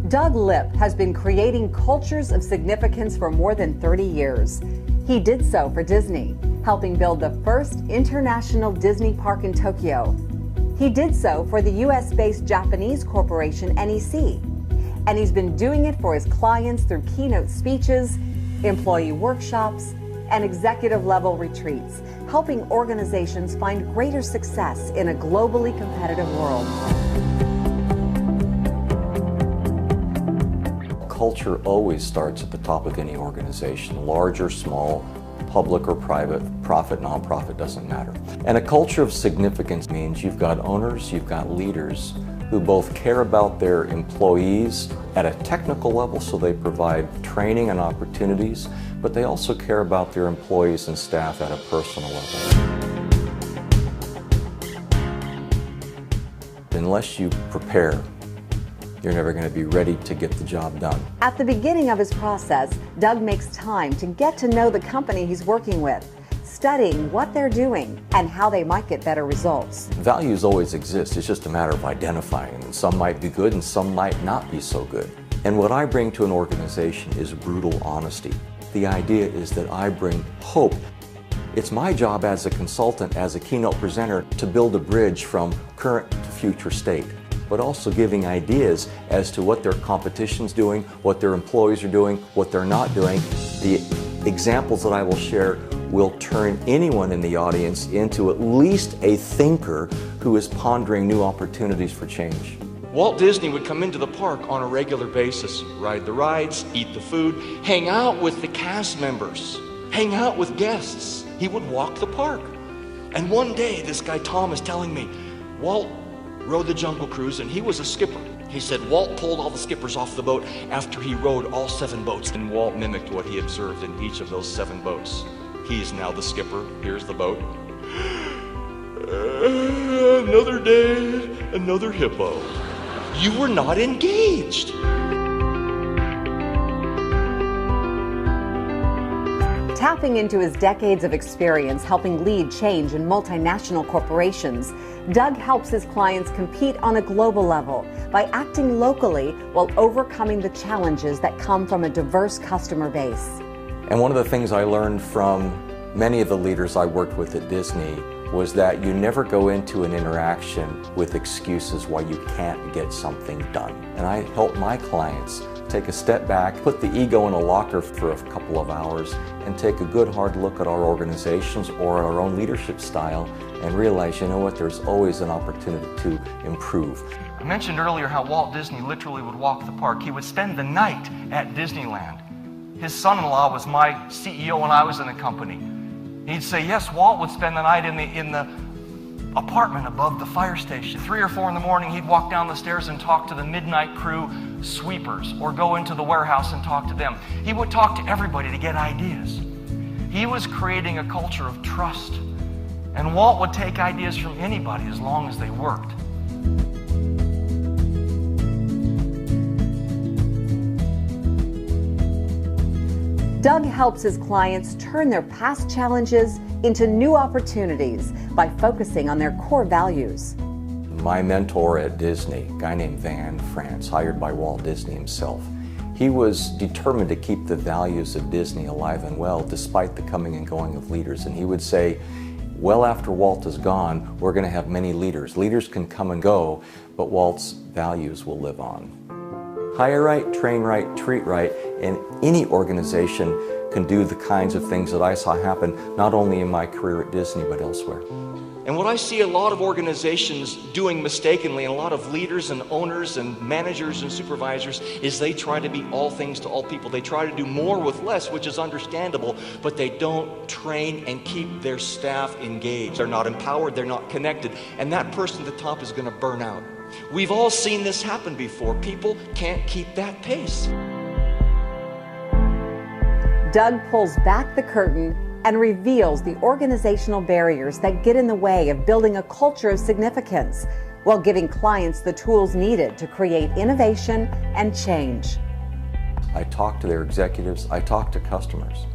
Doug Lipp has been creating cultures of significance for more than 30 years. He did so for Disney, helping build the first international Disney park in Tokyo. He did so for the US-based Japanese corporation NEC. And he's been doing it for his clients through keynote speeches, employee workshops, and executive-level retreats, helping organizations find greater success in a globally competitive world. Culture always starts at the top of any organization, large or small, public or private, profit, nonprofit, doesn't matter. And a culture of significance means you've got owners, you've got leaders who both care about their employees at a technical level, so they provide training and opportunities, but they also care about their employees and staff at a personal level. Unless you prepare, you're never going to be ready to get the job done. At the beginning of his process, Doug makes time to get to know the company he's working with, studying what they're doing and how they might get better results. Values always exist. It's just a matter of identifying them. Some might be good and some might not be so good. And what I bring to an organization is brutal honesty. The idea is that I bring hope. It's my job as a consultant, as a keynote presenter, to build a bridge from current to future state, but also giving ideas as to what their competition's doing, what their employees are doing, what they're not doing. The examples that I will share will turn anyone in the audience into at least a thinker who is pondering new opportunities for change. Walt Disney would come into the park on a regular basis, ride the rides, eat the food, hang out with the cast members, hang out with guests. He would walk the park. And one day, this guy Tom is telling me, Walt rode the Jungle Cruise and he was a skipper. He said Walt pulled all the skippers off the boat after he rode all 7 boats. And Walt mimicked what he observed in each of those 7 boats. He's now the skipper. Here's the boat. Another day, another hippo. You were not engaged. Tapping into his decades of experience helping lead change in multinational corporations, Doug helps his clients compete on a global level by acting locally while overcoming the challenges that come from a diverse customer base. And one of the things I learned from many of the leaders I worked with at Disney was that you never go into an interaction with excuses why you can't get something done. And I help my clients take a step back, put the ego in a locker for a couple of hours, and take a good hard look at our organizations or our own leadership style and realize, you know what, there's always an opportunity to improve. I mentioned earlier how Walt Disney literally would walk the park. He would spend the night at Disneyland. His son-in-law was my CEO when I was in the company. He'd say, yes, Walt would spend the night in the apartment above the fire station. 3 or 4 in the morning, he'd walk down the stairs and talk to the midnight crew sweepers or go into the warehouse and talk to them. He would talk to everybody to get ideas. He was creating a culture of trust. And Walt would take ideas from anybody as long as they worked. Doug helps his clients turn their past challenges into new opportunities by focusing on their core values. My mentor at Disney, a guy named Van France, hired by Walt Disney himself, he was determined to keep the values of Disney alive and well despite the coming and going of leaders. And he would say, well after Walt is gone, we're going to have many leaders. Leaders can come and go, but Walt's values will live on. Hire right, train right, treat right, and any organization can do the kinds of things that I saw happen not only in my career at Disney but elsewhere. And what I see a lot of organizations doing mistakenly, and a lot of leaders and owners and managers and supervisors, is they try to be all things to all people. They try to do more with less, which is understandable, but they don't train and keep their staff engaged. They're not empowered, they're not connected, and that person at the top is going to burn out. We've all seen this happen before. People can't keep that pace. Doug pulls back the curtain and reveals the organizational barriers that get in the way of building a culture of significance while giving clients the tools needed to create innovation and change. I talk to their executives, I talk to customers,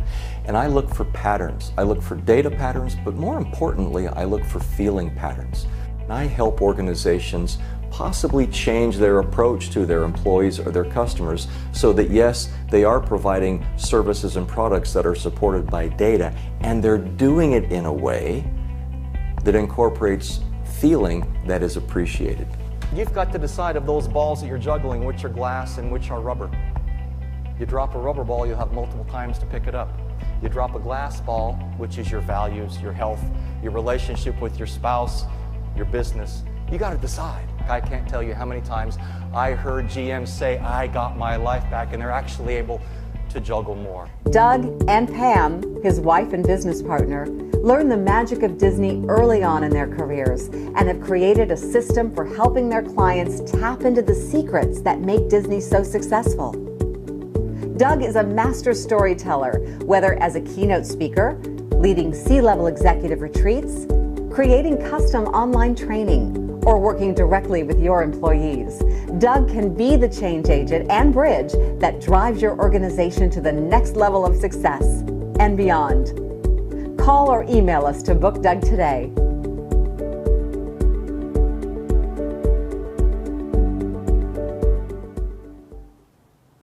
and I look for patterns. I look for data patterns, but more importantly, I look for feeling patterns. And I help organizations possibly change their approach to their employees or their customers so that yes, they are providing services and products that are supported by data, and they're doing it in a way that incorporates feeling that is appreciated. You've got to decide of those balls that you're juggling, which are glass and which are rubber. You drop a rubber ball, you'll have multiple times to pick it up. You drop a glass ball, which is your values, your health, your relationship with your spouse, your business. You got to decide. I can't tell you how many times I heard GM say, I got my life back, and they're actually able to juggle more. Doug and Pam, his wife and business partner, learned the magic of Disney early on in their careers and have created a system for helping their clients tap into the secrets that make Disney so successful. Doug is a master storyteller, whether as a keynote speaker, leading C-level executive retreats, creating custom online training, or working directly with your employees. Doug can be the change agent and bridge that drives your organization to the next level of success and beyond. Call or email us to book Doug today.